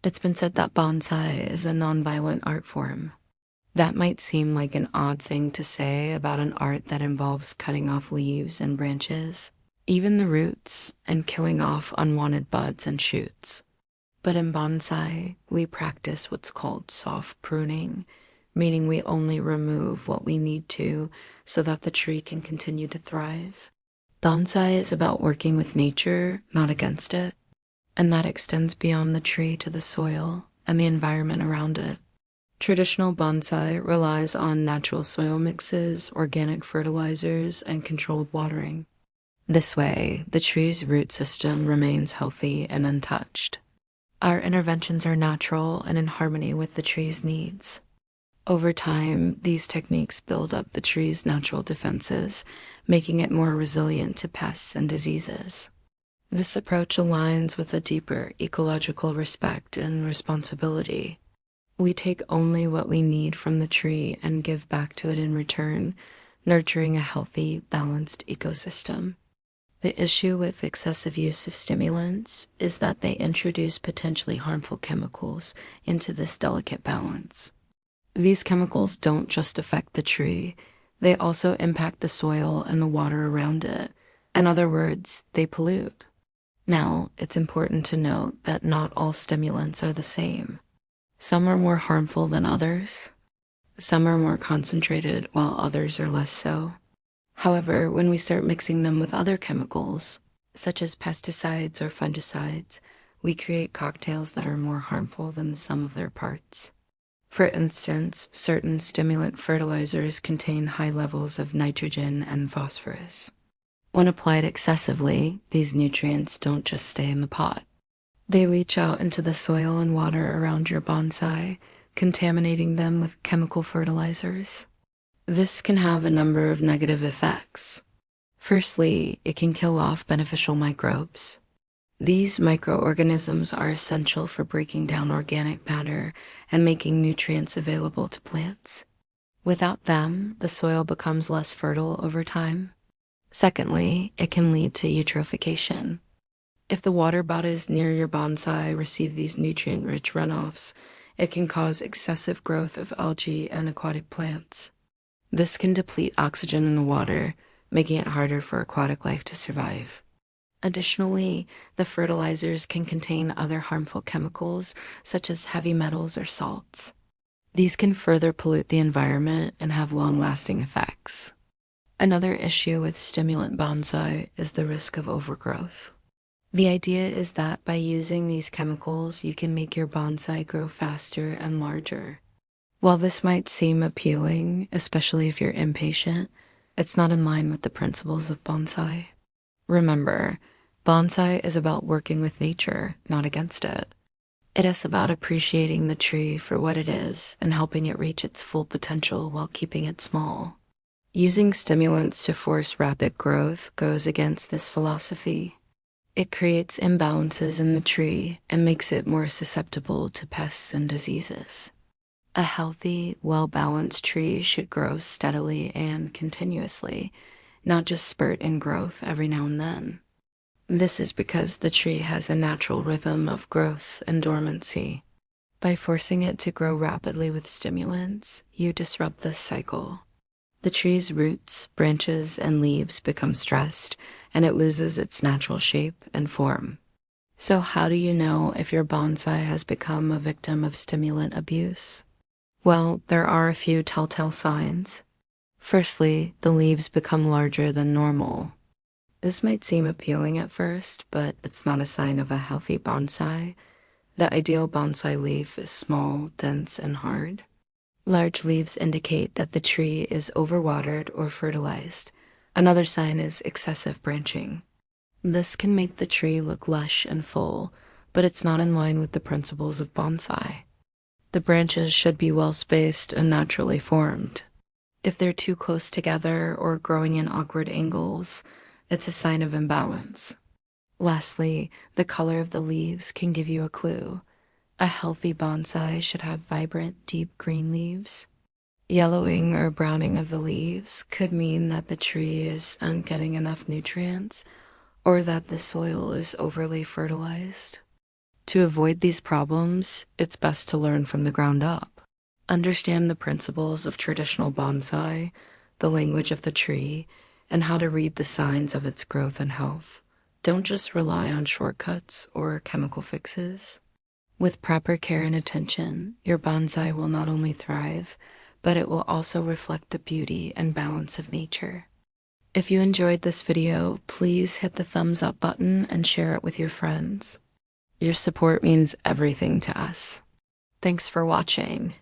It's been said that bonsai is a nonviolent art form. That might seem like an odd thing to say about an art that involves cutting off leaves and branches, even the roots, and killing off unwanted buds and shoots. But in bonsai, we practice what's called soft pruning, meaning we only remove what we need to so that the tree can continue to thrive. Bonsai is about working with nature, not against it, and that extends beyond the tree to the soil and the environment around it. Traditional bonsai relies on natural soil mixes, organic fertilizers, and controlled watering. This way, the tree's root system remains healthy and untouched. Our interventions are natural and in harmony with the tree's needs. Over time, these techniques build up the tree's natural defenses, making it more resilient to pests and diseases. This approach aligns with a deeper ecological respect and responsibility. We take only what we need from the tree and give back to it in return, nurturing a healthy, balanced ecosystem. The issue with excessive use of stimulants is that they introduce potentially harmful chemicals into this delicate balance. These chemicals don't just affect the tree, they also impact the soil and the water around it. In other words, they pollute. Now, it's important to note that not all stimulants are the same. Some are more harmful than others. Some are more concentrated while others are less so. However, when we start mixing them with other chemicals, such as pesticides or fungicides, we create cocktails that are more harmful than the sum of their parts. For instance, certain stimulant fertilizers contain high levels of nitrogen and phosphorus. When applied excessively, these nutrients don't just stay in the pot. They leach out into the soil and water around your bonsai, contaminating them with chemical fertilizers. This can have a number of negative effects. Firstly, it can kill off beneficial microbes. These microorganisms are essential for breaking down organic matter and making nutrients available to plants. Without them, the soil becomes less fertile over time. Secondly, it can lead to eutrophication. If the water bodies near your bonsai receive these nutrient-rich runoffs, it can cause excessive growth of algae and aquatic plants. This can deplete oxygen in the water, making it harder for aquatic life to survive. Additionally, the fertilizers can contain other harmful chemicals, such as heavy metals or salts. These can further pollute the environment and have long-lasting effects. Another issue with stimulant bonsai is the risk of overgrowth. The idea is that by using these chemicals, you can make your bonsai grow faster and larger. While this might seem appealing, especially if you're impatient, it's not in line with the principles of bonsai. Remember, bonsai is about working with nature, not against it. It is about appreciating the tree for what it is and helping it reach its full potential while keeping it small. Using stimulants to force rapid growth goes against this philosophy. It creates imbalances in the tree and makes it more susceptible to pests and diseases. A healthy, well-balanced tree should grow steadily and continuously, not just spurt in growth every now and then. This is because the tree has a natural rhythm of growth and dormancy. By forcing it to grow rapidly with stimulants, you disrupt this cycle. The tree's roots, branches, and leaves become stressed, and it loses its natural shape and form. So how do you know if your bonsai has become a victim of stimulant abuse? Well, there are a few telltale signs. Firstly, the leaves become larger than normal. This might seem appealing at first, but it's not a sign of a healthy bonsai. The ideal bonsai leaf is small, dense, and hard. Large leaves indicate that the tree is overwatered or fertilized. Another sign is excessive branching. This can make the tree look lush and full, but it's not in line with the principles of bonsai. The branches should be well spaced and naturally formed. If they're too close together or growing in awkward angles, it's a sign of imbalance. Lastly, the color of the leaves can give you a clue. A healthy bonsai should have vibrant, deep green leaves. Yellowing or browning of the leaves could mean that the tree isn't getting enough nutrients or that the soil is overly fertilized. To avoid these problems, it's best to learn from the ground up. Understand the principles of traditional bonsai, the language of the tree, and how to read the signs of its growth and health. Don't just rely on shortcuts or chemical fixes. With proper care and attention, your bonsai will not only thrive, but it will also reflect the beauty and balance of nature. If you enjoyed this video, please hit the thumbs up button and share it with your friends. Your support means everything to us. Thanks for watching.